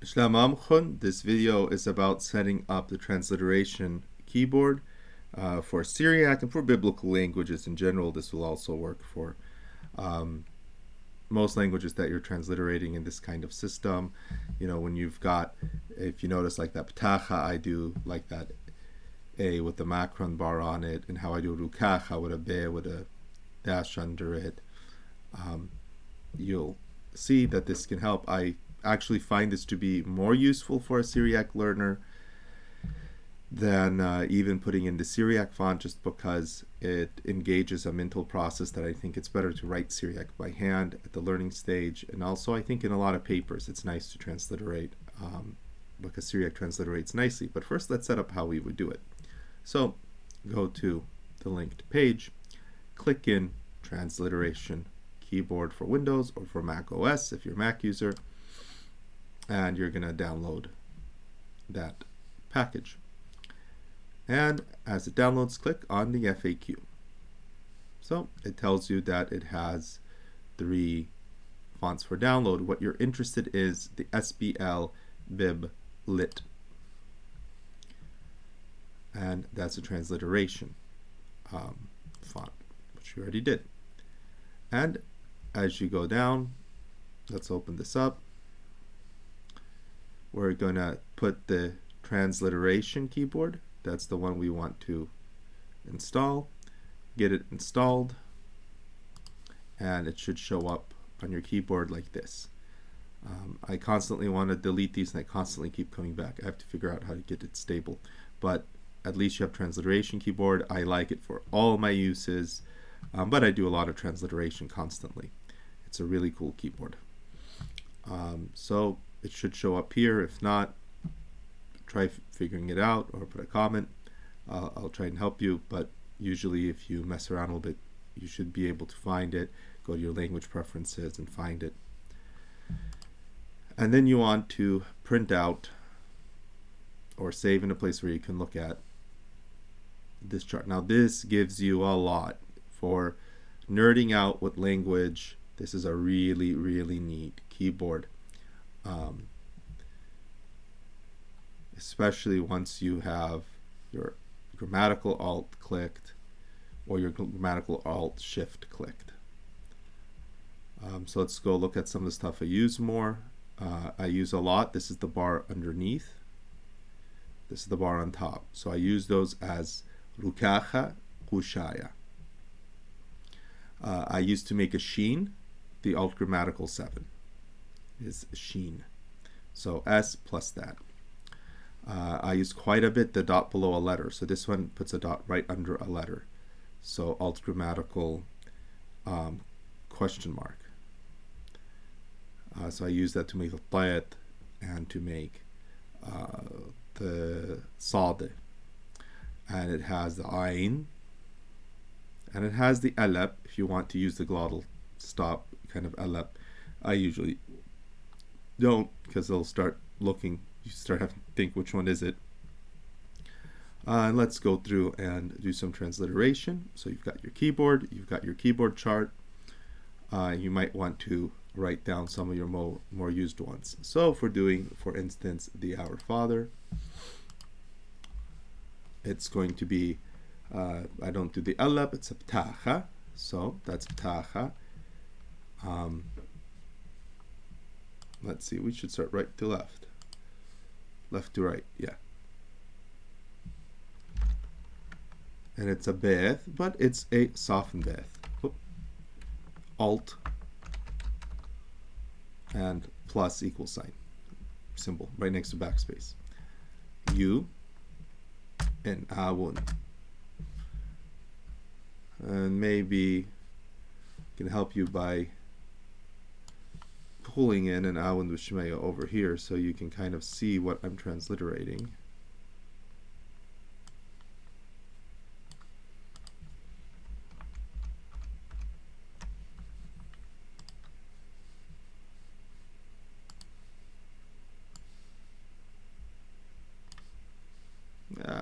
Shalom Amchon. This video is about setting up the transliteration keyboard for Syriac and for biblical languages in general. This will also work for most languages that you're transliterating in this kind of system. You know, when you've got, if you notice like that ptacha, I do like that A with the macron bar on it, and how I do rukacha with a B with a dash under it. You'll see that this can help. I actually find this to be more useful for a Syriac learner than even putting in the Syriac font, just because it engages a mental process that I think it's better to write Syriac by hand at the learning stage. And also I think in a lot of papers it's nice to transliterate because Syriac transliterates nicely. But first let's set up how we would do it. So go to the linked page, click in Transliteration Keyboard for Windows or for Mac OS if you're a Mac user, and you're going to download that package. And as it downloads, click on the FAQ. So it tells you that it has 3 fonts for download. What you're interested in is the SBL Bib Lit. And that's a transliteration font, which you already did. And as you go down, let's open this up. We're going to put the transliteration keyboard. That's the one we want to install. Get it installed, and it should show up on your keyboard like this. I constantly want to delete these, and I constantly keep coming back. I have to figure out how to get it stable, but at least you have transliteration keyboard. I like it for all my uses, but I do a lot of transliteration constantly. It's a really cool keyboard. So it should show up here. If not, try figuring it out or put a comment. I'll try and help you, but usually if you mess around a little bit, you should be able to find it. Go to your language preferences and find it. And then you want to print out or save in a place where you can look at this chart. Now this gives you a lot for nerding out with language. This is a really, really neat keyboard. Especially once you have your grammatical alt clicked or your grammatical alt shift clicked. So let's go look at some of the stuff I use more. I use a lot. This is the bar underneath. This is the bar on top. So I use those as rukacha, kushaya. I used to make a sheen. The alt grammatical 7 is sheen. So S plus that. I use quite a bit the dot below a letter. So this one puts a dot right under a letter. So alt grammatical question mark. So I use that to make the tayat and to make the sade. And it has the ayn. And it has the alab if you want to use the glottal stop kind of alab. I usually don't, because they'll start looking. You start having to think which one is it. And let's go through and do some transliteration. So you've got your keyboard, you've got your keyboard chart. You might want to write down some of your more used ones. So if we're doing, for instance, the Our Father, it's going to be, I don't do the alab, it's a ptacha. So that's ptacha. Let's see, we should start right to left. Left to right, yeah. And it's a beth, but it's a softened beth. Alt and plus equal sign symbol right next to backspace. U and awun. And maybe can help you by pulling in an awun v'shmeya over here so you can kind of see what I'm transliterating. Yeah.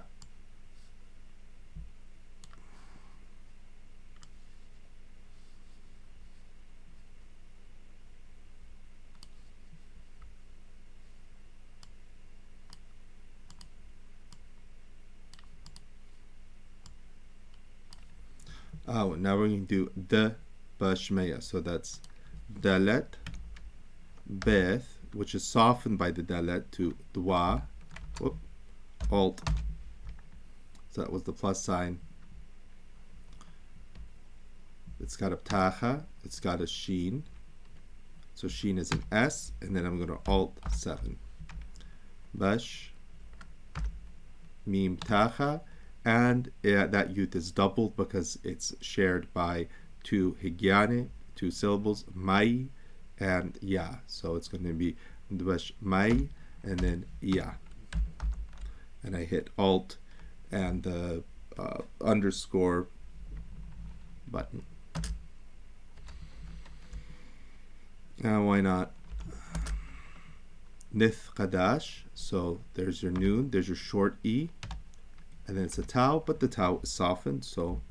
Oh, now we're going to do the bashmeya. So that's dalet beth, which is softened by the dalet to dwa. Whoop, alt. So that was the plus sign. It's got a ptacha. It's got a sheen. So sheen is an S, and then I'm going to alt 7. Bash mim ptacha. And that yud is doubled because it's shared by two higyane, two syllables, mai and ya. So it's going to be dvash mai and then ya. And I hit alt and the underscore button. Now why not? Nith Kadash. So there's your noon, there's your short E. And then it's a tau, but the tau is softened, so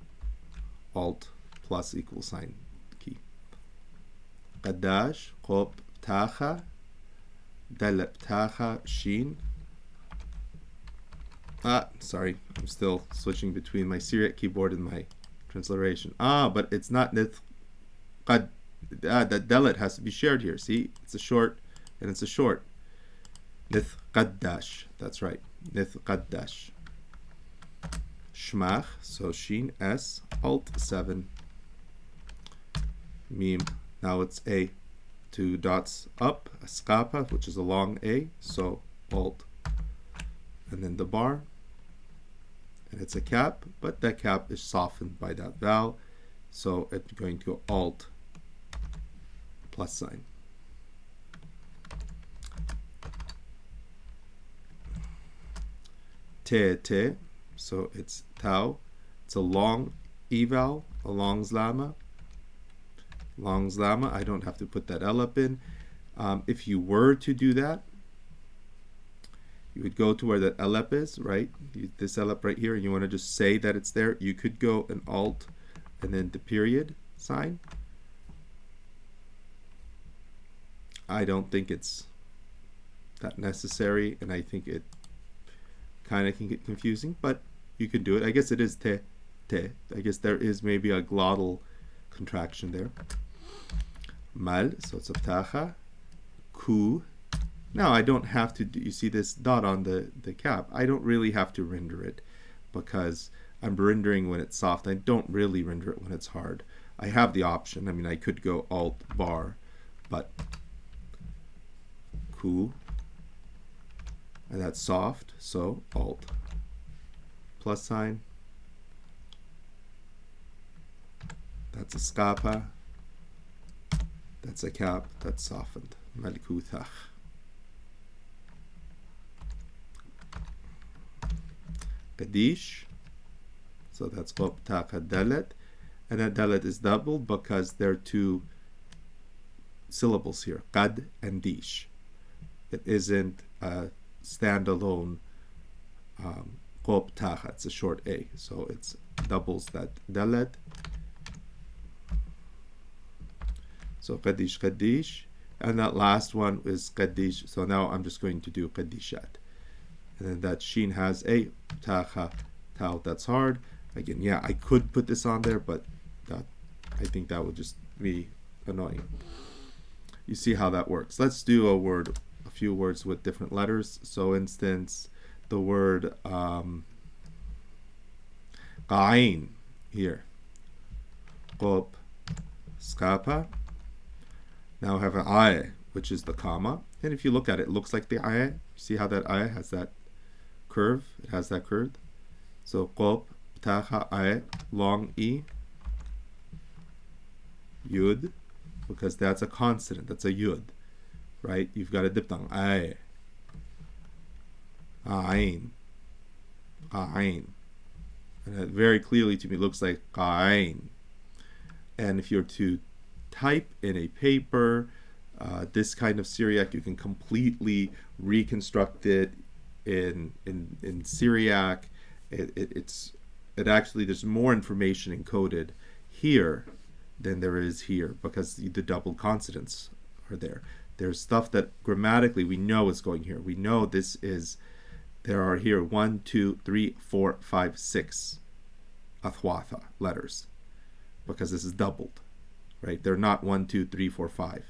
alt plus equal sign key. Qadash, qop, tacha, dalab tacha, sheen. Sorry, I'm still switching between my Syriac keyboard and my transliteration. But it's not nith qad. That dalet has to be shared here. See, it's a short, and it's a short. Nith qaddash. That's right. Nith qaddash. Shmach, so sheen, S, alt 7, mim, now it's A, 2 dots up, a skapa, which is a long A, so alt, and then the bar, and it's a cap, but that cap is softened by that vowel, so it's going to go alt, plus sign. Te, so it's tau. It's a long eval, a long zlama. Long zlama. I don't have to put that L up in. If you were to do that, you would go to where that L up is, right? This L up right here, and you want to just say that it's there. You could go an alt and then the period sign. I don't think it's that necessary, and I think it kind of can get confusing, but you can do it. I guess it is te. I guess there is maybe a glottal contraction there. Mal, so it's a ptacha. Ku. Now I don't have to do, you see this dot on the cap. I don't really have to render it because I'm rendering when it's soft. I don't really render it when it's hard. I have the option. I mean, I could go alt bar, but ku. And that's soft, so alt. Plus sign. That's a skapa. That's a cap. That's softened. Malkuthach. Kadish. So that's qoptaka dalet. And that dalet is doubled because there are two syllables here. Qad and dish. It isn't a standalone qop tacha. It's a short A, so it's doubles that dalet. So qadish, and that last one is qadish. So now I'm just going to do qadishat, and then that sheen has a tacha tau. That's hard. Again, yeah, I could put this on there, but that I think that would just be annoying. You see how that works. Let's do a few words with different letters. So, instance, the word qain here. Qop, skapa. Now I have an ay, which is the comma. And if you look at it, it looks like the ay. See how that ay has that curve? It has that curve. So, qop, tacha, ay, long e, yud, because that's a consonant. That's a yud. Right? You've got a diphthong. Ay. Ain. Ain. And it very clearly to me looks like qain. And if you're to type in a paper, this kind of Syriac, you can completely reconstruct it in Syriac. It actually, there's more information encoded here than there is here because the double consonants are there. There's stuff that grammatically we know is going here. We know this is, there are here 1, 2, 3, 4, 5, 6 athwatha letters. because this is doubled, right? They're not 1, 2, 3, 4, 5.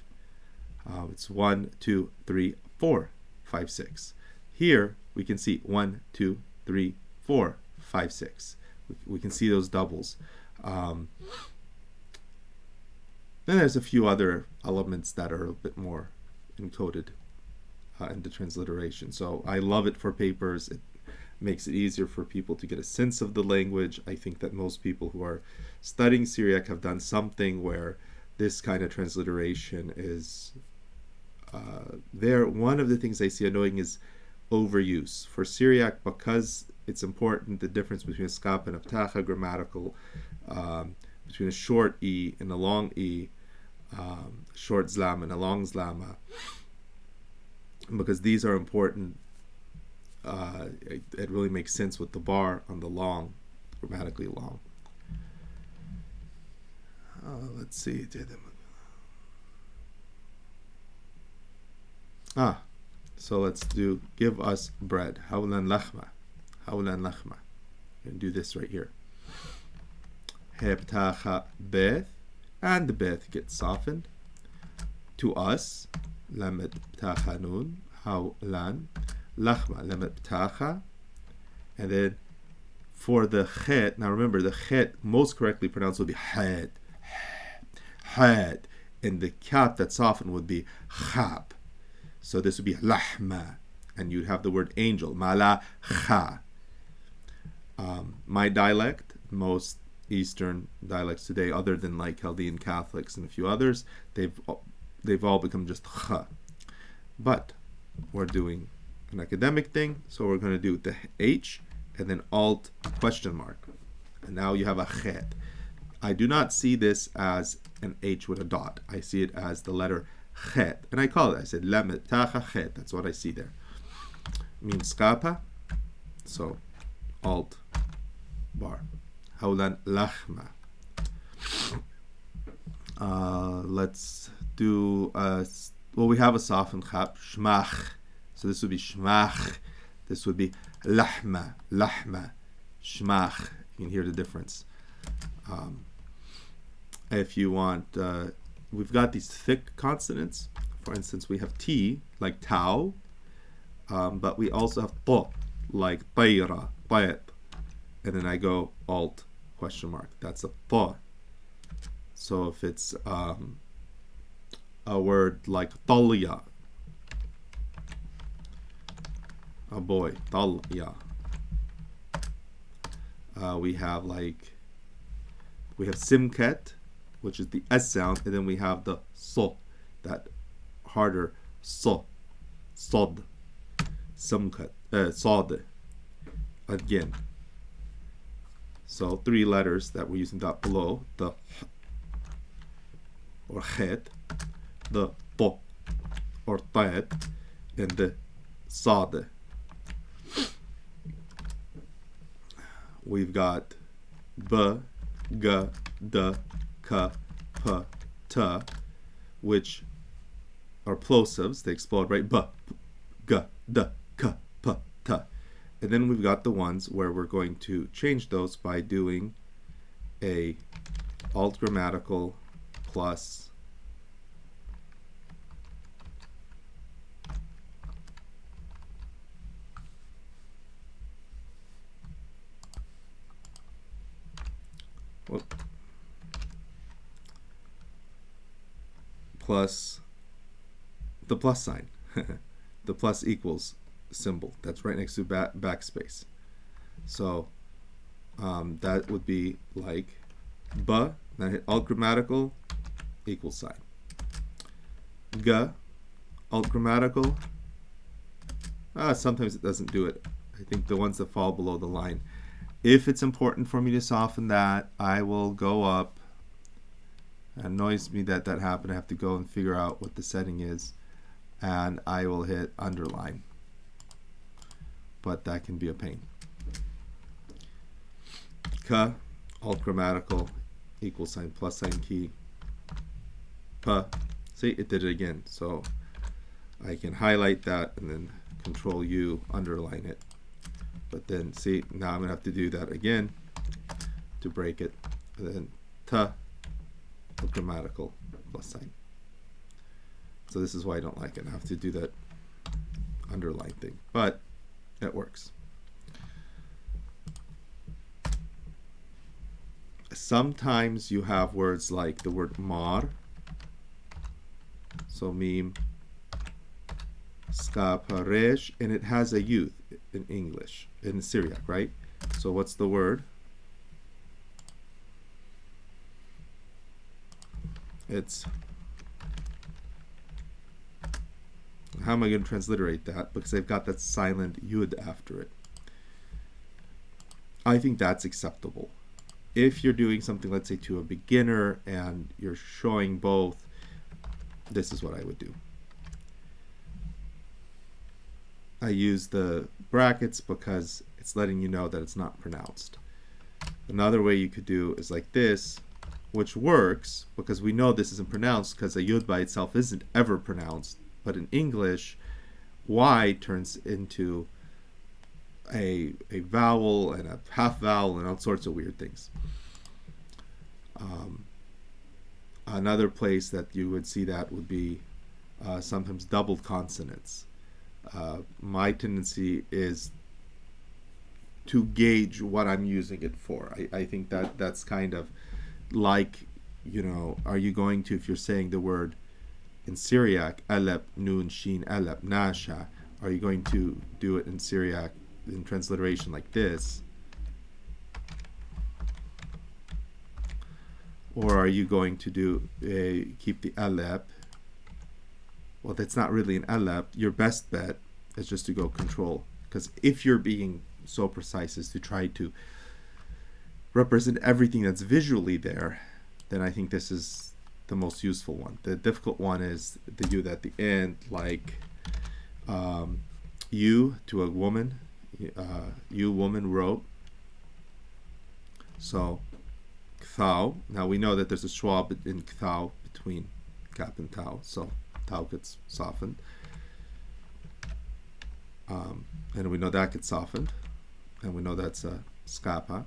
It's 1, 2, 3, 4, 5, 6. Here we can see 1, 2, 3, 4, 5, 6. We can see those doubles. Then there's a few other elements that are a bit more encoded into transliteration. So I love it for papers. It makes it easier for people to get a sense of the language. I think that most people who are studying Syriac have done something where this kind of transliteration is there. One of the things I see annoying is overuse. For Syriac, because it's important, the difference between a skap and a ptacha, grammatical, between a short E and a long E, short zlam and a long zlama, because these are important. It really makes sense with the bar on the long, grammatically long. Let's see. So let's do give us bread. Hawlan lachma. Hawlan lachma. We're going to do this right here. Hebtacha beth. And the beth gets softened. To us. Lamed ptacha nun. Hawlan lachma. Lamed ptacha. And then for the chet. Now remember, the chet most correctly pronounced would be had. Had. And the kaf that's softened would be chab. So this would be lahma, and you'd have the word angel, malacha. My dialect, most Eastern dialects today, other than like Chaldean Catholics and a few others, they've all become just cha. But we're doing an academic thing, so we're going to do the H and then alt question mark. And now you have a chet. I do not see this as an H with a dot. I see it as the letter chet. And I call it, I said, lamed tacha chet. That's what I see there. Means skapa. So, alt bar. Hawlan lachma. Let's do, we have a softened chap, shmach. So this would be shmach. This would be lahma, lahma, shmach. You can hear the difference. If you want, we've got these thick consonants. For instance, we have T, like tau, but we also have to, like tayra, tayt. And then I go alt, question mark. That's a to. So if it's a word like talya, a boy, talya. We have simket, which is the S sound, and then we have the so, that harder so, sod, simket, sod, again. So 3 letters that we're using dot below, the or chet, the to or tat, and the sod. We've got b, g, d, k, p, t, which are plosives. They explode, right? B, g, d, k, p, t. And then we've got the ones where we're going to change those by doing a alt grammatical plus plus the plus sign, the plus equals symbol that's right next to backspace. So that would be like ba, then hit alt grammatical, equal sign. Ga, alt grammatical. Sometimes it doesn't do it. I think the ones that fall below the line. If it's important for me to soften that, I will go up. It annoys me that happened. I have to go and figure out what the setting is, and I will hit underline. But that can be a pain. Ka, alt grammatical, equal sign, plus sign key. Pa, see, it did it again. So I can highlight that and then Control U, underline it. But then, see, now I'm going to have to do that again to break it. And then ta, a grammatical plus sign. So this is why I don't like it. I have to do that underline thing, but it works. Sometimes you have words like the word mar, so mim, skaparesh, and it has a youth in English, in Syriac, right? So what's the word? It's, how am I going to transliterate that? Because I've got that silent yud after it. I think that's acceptable. If you're doing something, let's say, to a beginner and you're showing both, this is what I would do. I use the brackets because it's letting you know that it's not pronounced. Another way you could do is like this, which works because we know this isn't pronounced because a yud by itself isn't ever pronounced. But in English, y turns into a vowel and a half vowel and all sorts of weird things. Another place that you would see that would be sometimes doubled consonants. My tendency is to gauge what I'm using it for. I think that's kind of like, you know, are you going to, if you're saying the word in Syriac, alep, nun, shin, alep, nasha, are you going to do it in Syriac in transliteration like this? Or are you going to do keep the alep? Well, that's not really an alep. Your best bet is just to go control, because if you're being so precise as to try to represent everything that's visually there, then I think this is the most useful one. The difficult one is the yud at the end, like you to a woman, you woman wrote. So kthau. Now we know that there's a schwa in kthau between kap and tau, so tau gets softened, and we know that gets softened, and we know that's a skapa,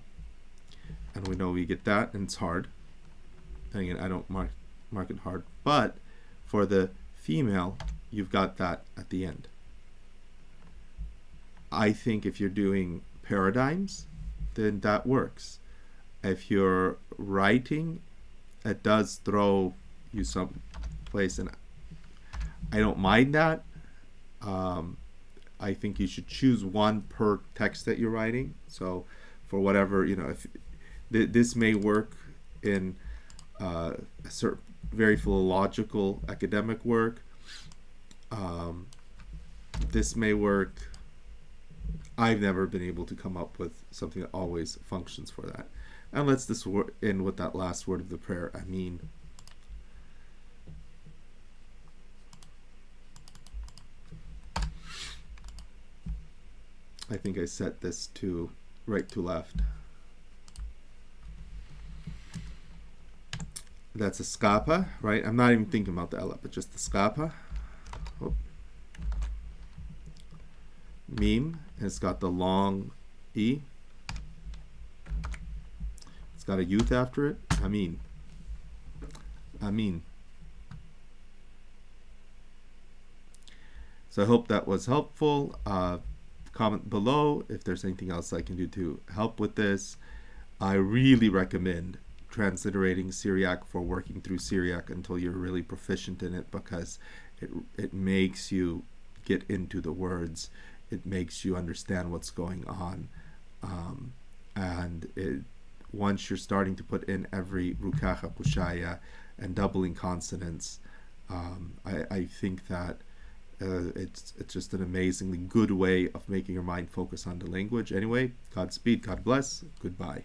and we know we get that, and it's hard. And again, I don't mark it hard, but for the female, you've got that at the end. I think if you're doing paradigms, then that works. If you're writing, it does throw you some place, and I don't mind that. I think you should choose one per text that you're writing. So for whatever, you know, if this may work in a certain very philological academic work, this may work. I've never been able to come up with something that always functions for that. And let's this end with that last word of the prayer, Amin. I think I set this to right to left. That's a skapa, right? I'm not even thinking about the ela, but just the skapa. Oh. Mim, and it's got the long E. It's got a youth after it. Amin. Amin. So I hope that was helpful. Comment below if there's anything else I can do to help with this. I really recommend transliterating Syriac for working through Syriac until you're really proficient in it, because it makes you get into the words. It makes you understand what's going on. And once you're starting to put in every rukacha pushaya and doubling consonants, I think that it's just an amazingly good way of making your mind focus on the language. Anyway, Godspeed, God bless, goodbye.